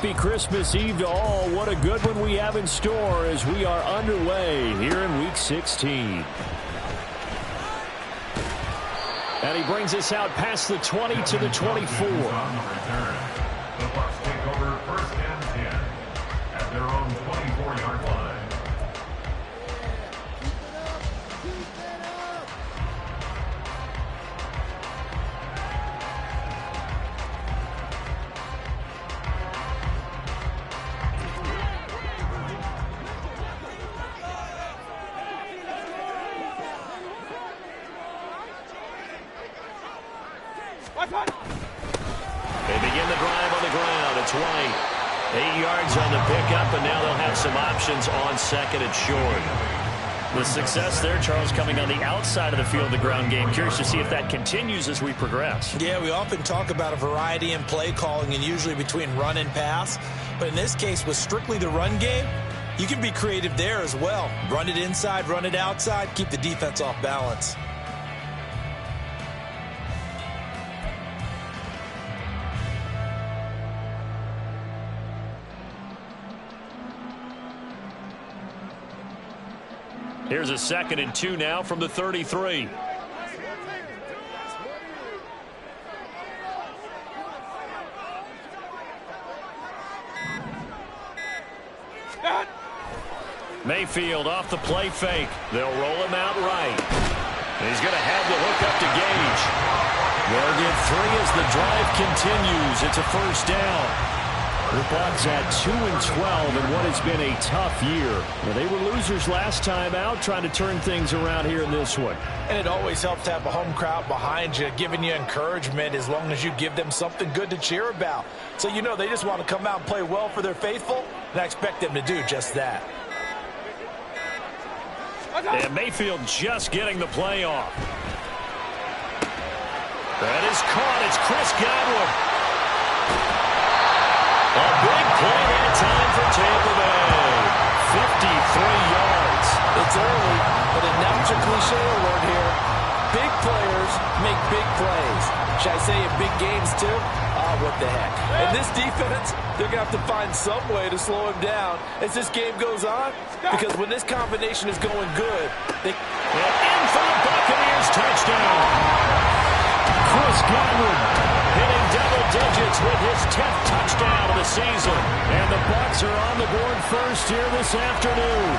happy Christmas Eve to all. What a good one we have in store as we are underway here in Week 16. And he brings us out past the 20 to the 24. The Bucs take over first and 10 at their own 24-yard line. They begin the drive on the ground. It's White. 8 yards on the pickup, and now they'll have some options on second and short. The success there, Charles, coming on the outside of the field of the ground game. Curious to see if that continues as we progress. Yeah, we often talk about a variety in play calling and usually between run and pass. But in this case, with strictly the run game, you can be creative there as well. Run it inside, run it outside, keep the defense off balance. Here's a 2nd and 2 now from the 33. Mayfield off the play fake. They'll roll him out right. He's going to have the hook up to Gage. They'll get 3 as the drive continues. It's a first down. The Bucs at 2-12 in what has been a tough year. Well, they were losers last time out, trying to turn things around here in this one. And it always helps to have a home crowd behind you, giving you encouragement as long as you give them something good to cheer about. So you know they just want to come out and play well for their faithful, and I expect them to do just that. And Mayfield just getting the play off. That is caught. It's Chris Godwin. A big play that time for Tampa Bay. 53 yards. It's early, but a natural cliche alert here. Big players make big plays. Should I say in big games too? What the heck. And this defense, they're going to have to find some way to slow him down as this game goes on. Because when this combination is going good, they... And in for the Buccaneers touchdown. Chris Godwin hitting double digits with his 10th touchdown of the season. And the Bucs are on the board first here this afternoon.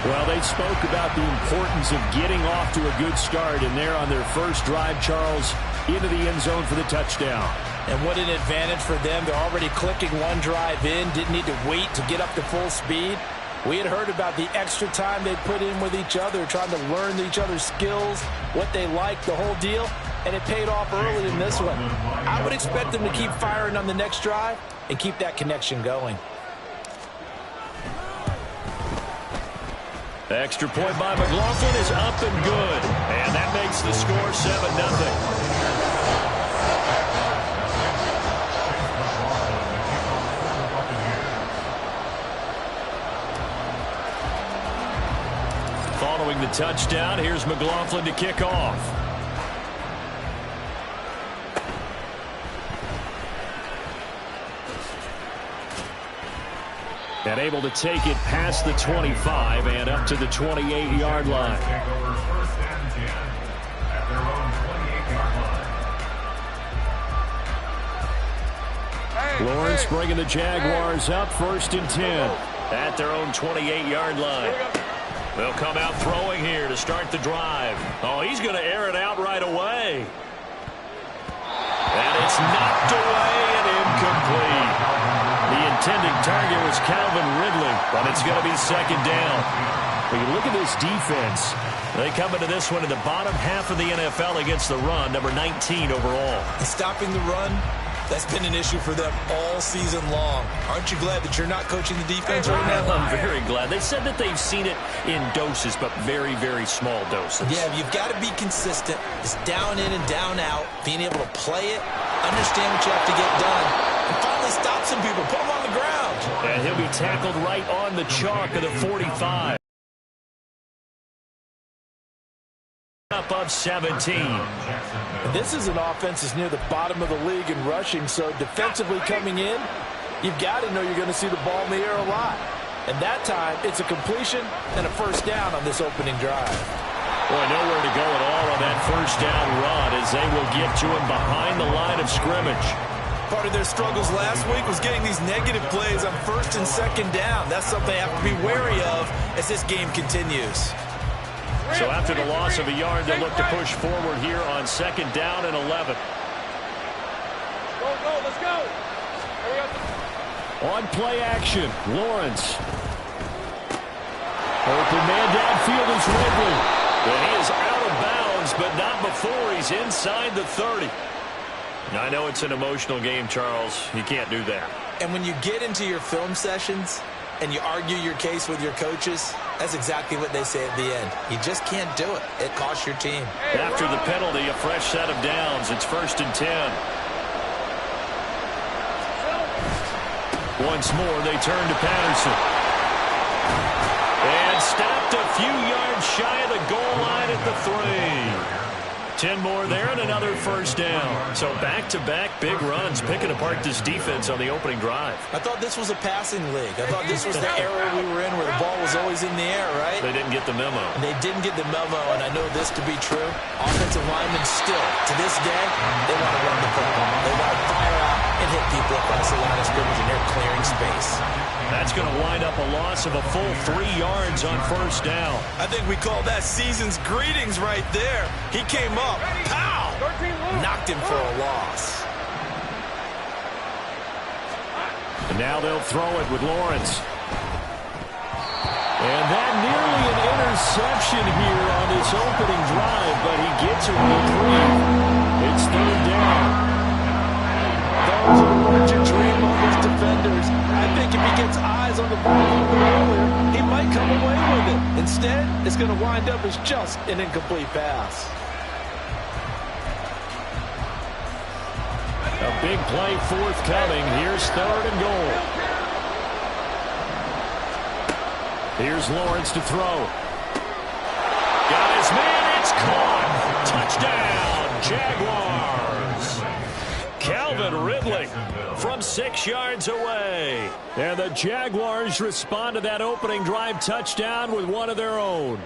Well, they spoke about the importance of getting off to a good start, and they're on their first drive, Charles, into the end zone for the touchdown. And what an advantage for them. They're already clicking one drive in, didn't need to wait to get up to full speed. We had heard about the extra time they put in with each other, trying to learn each other's skills, what they like, the whole deal, and it paid off early in this one. I would expect them to keep firing on the next drive and keep that connection going. Extra point by McLaughlin is up and good. And that makes the score 7-0. Following the touchdown, here's McLaughlin to kick off. And able to take it past the 25 and up to the 28-yard line. Take over first and 10 at their own 28-yard line. Lawrence bringing the Jaguars up first and 10 at their own 28-yard line. They'll come out throwing here to start the drive. Oh, he's going to air it out right away. And it's knocked away and incomplete. The intended target was Calvin Ridley, but it's going to be second down. When you look at this defense, they come into this one in the bottom half of the NFL against the run, number 19 overall. Stopping the run, that's been an issue for them all season long. Aren't you glad that you're not coaching the defense right now? I'm very glad. They said that they've seen it in doses, but very, very small doses. Yeah, you've got to be consistent. It's down in and down out, being able to play it, understand what you have to get done, and finally stop some people, put them on the ground. And he'll be tackled right on the chalk of the 45. Up of 17. And this is an offense that's near the bottom of the league in rushing, so defensively coming in, you've got to know you're going to see the ball in the air a lot. And that time, it's a completion and a first down on this opening drive. Boy, nowhere to go at all on that first down run as they will get to him behind the line of scrimmage. Part of their struggles last week was getting these negative plays on first and second down. That's something they have to be wary of as this game continues. So after the loss of a yard, they look to push forward here on second down and 11. Go, let's go. On play action, Lawrence. Open man downfield is Ridley. And he is out of bounds, but not before he's inside the 30. I know it's an emotional game, Charles. You can't do that. And when you get into your film sessions and you argue your case with your coaches, that's exactly what they say at the end. You just can't do it. It costs your team. After the penalty, a fresh set of downs. It's 1st and 10. Once more, they turn to Patterson. And stopped a few yards shy of the goal line at the 3. 10 more there and another first down. So back-to-back big runs, picking apart this defense on the opening drive. I thought this was a passing league. I thought this was the era we were in where the ball was always in the air, right? They didn't get the memo. And they didn't get the memo, and I know this to be true. Offensive linemen still, to this day, they want to run the football. They want to fire out and hit people across the line of scrimmage, and they're clearing space. That's going to wind up a loss of a full 3 yards on first down. I think we call that season's greetings right there. He came up, pow, knocked him for a loss. And now they'll throw it with Lawrence. And that nearly an interception here on this opening drive, but he gets it reprieve. It's 3rd down. Those are what you dream of as defenders. I think if he gets eyes on the ball a little bit earlier, he might come away with it. Instead, it's going to wind up as just an incomplete pass. A big play forthcoming. Here's 3rd and goal. Here's Lawrence to throw. Got his man. It's caught. Touchdown, Jaguars. Calvin Ridley from 6 yards away. And the Jaguars respond to that opening drive touchdown with one of their own.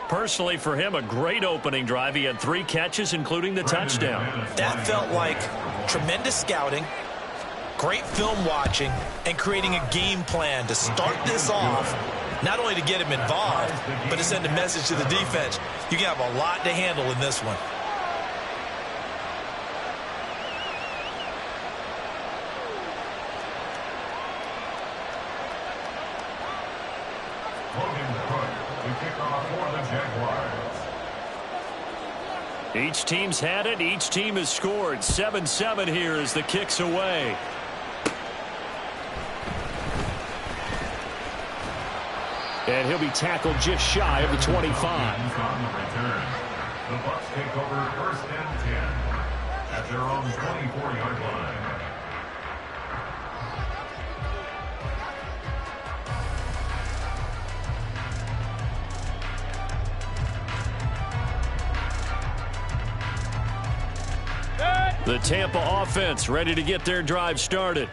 Personally, for him, a great opening drive. He had 3 catches, including the touchdown. That felt like tremendous scouting, great film watching, and creating a game plan to start this off, not only to get him involved, but to send a message to the defense. You can have a lot to handle in this one. Each team's had it. Each team has scored. 7-7 here as the kick's away. And he'll be tackled just shy of the 25. The Bucs take over 1st and 10 at their own 24-yard line. The Tampa offense ready to get their drive started.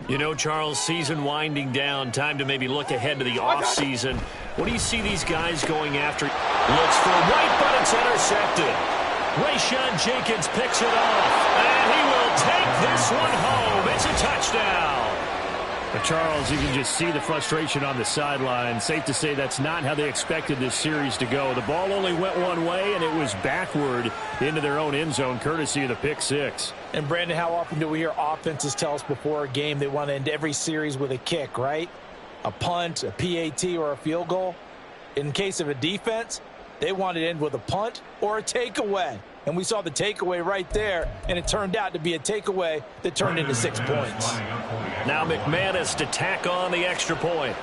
You know, Charles, season winding down. Time to maybe look ahead to the offseason. What do you see these guys going after? Looks for White, but it's intercepted. Rayshawn Jenkins picks it off, and he will take this one home. It's a touchdown. But Charles, you can just see the frustration on the sideline. Safe to say that's not how they expected this series to go. The ball only went one way, and it was backward into their own end zone, courtesy of the pick six. And, Brandon, how often do we hear offenses tell us before a game they want to end every series with a kick, right? A punt, a PAT, or a field goal. In case of a defense, they want to end with a punt or a takeaway. And we saw the takeaway right there, and it turned out to be a takeaway that turned into 6 points. Now McManus to tack on the extra point.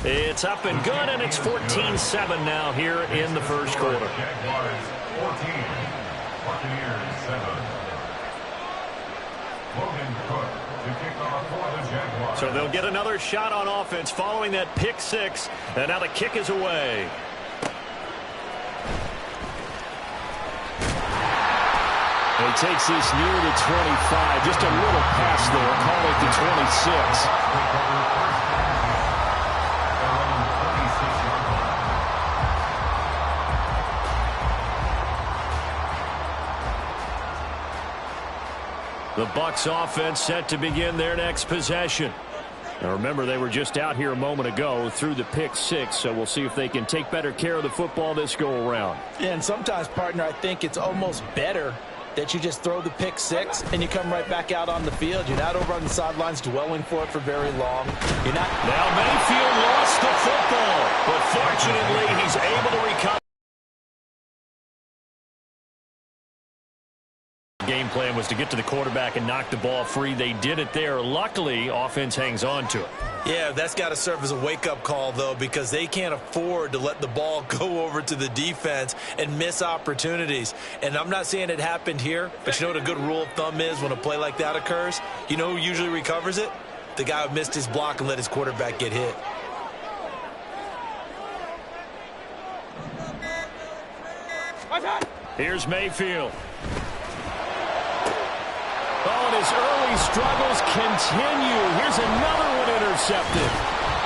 It's up and good, and it's 14-7 now here in the first quarter. Jaguars 14, Buccaneers 7. Logan Cook to kick off for the Jaguars. So they'll get another shot on offense following that pick six, and now the kick is away. he takes this near the 25. Just a little pass there. Call it the 26. The Bucs offense set to begin their next possession. Now remember, they were just out here a moment ago through the pick six, so we'll see if they can take better care of the football this go around. Yeah, and sometimes, partner, I think it's almost better that you just throw the pick six and you come right back out on the field. You're not over on the sidelines dwelling for it for very long. You're not. Now Mayfield lost the football, but fortunately he's able to recover. Game plan was to get to the quarterback and knock the ball free. They did it there. Luckily, offense hangs on to it. Yeah, that's got to serve as a wake-up call, though, because they can't afford to let the ball go over to the defense and miss opportunities. And I'm not saying it happened here, but you know what a good rule of thumb is when a play like that occurs? You know who usually recovers it? The guy who missed his block and let his quarterback get hit. Here's Mayfield. Oh, and his early struggles continue. Here's another one intercepted.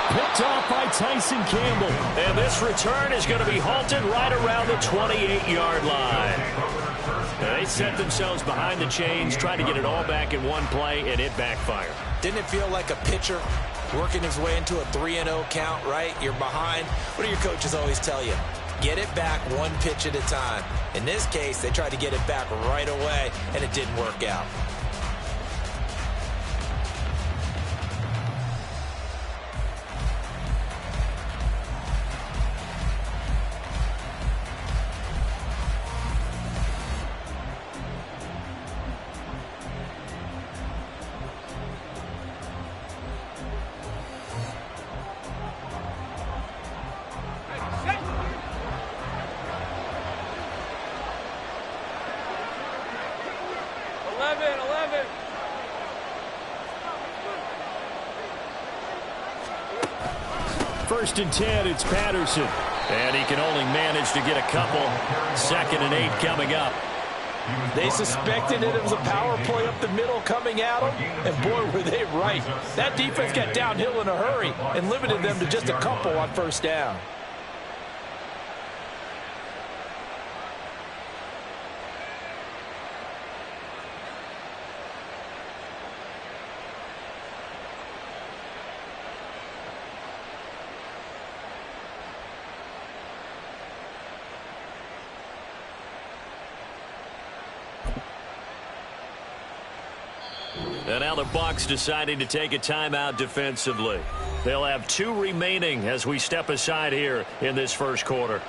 Picked off by Tyson Campbell. And this return is going to be halted right around the 28-yard line. They set themselves behind the chains, trying to get it all back in one play, and it backfired. Didn't it feel like a pitcher working his way into a 3-0 count, right? You're behind. What do your coaches always tell you? Get it back one pitch at a time. In this case, they tried to get it back right away, and it didn't work out. First and 10, it's Patterson. And he can only manage to get a couple. 2nd and 8 coming up. They suspected it was a power play up the middle coming at them, and boy, were they right. That defense got downhill in a hurry and limited them to just a couple on first down. And now the Bucs deciding to take a timeout defensively. They'll have 2 remaining as we step aside here in this first quarter.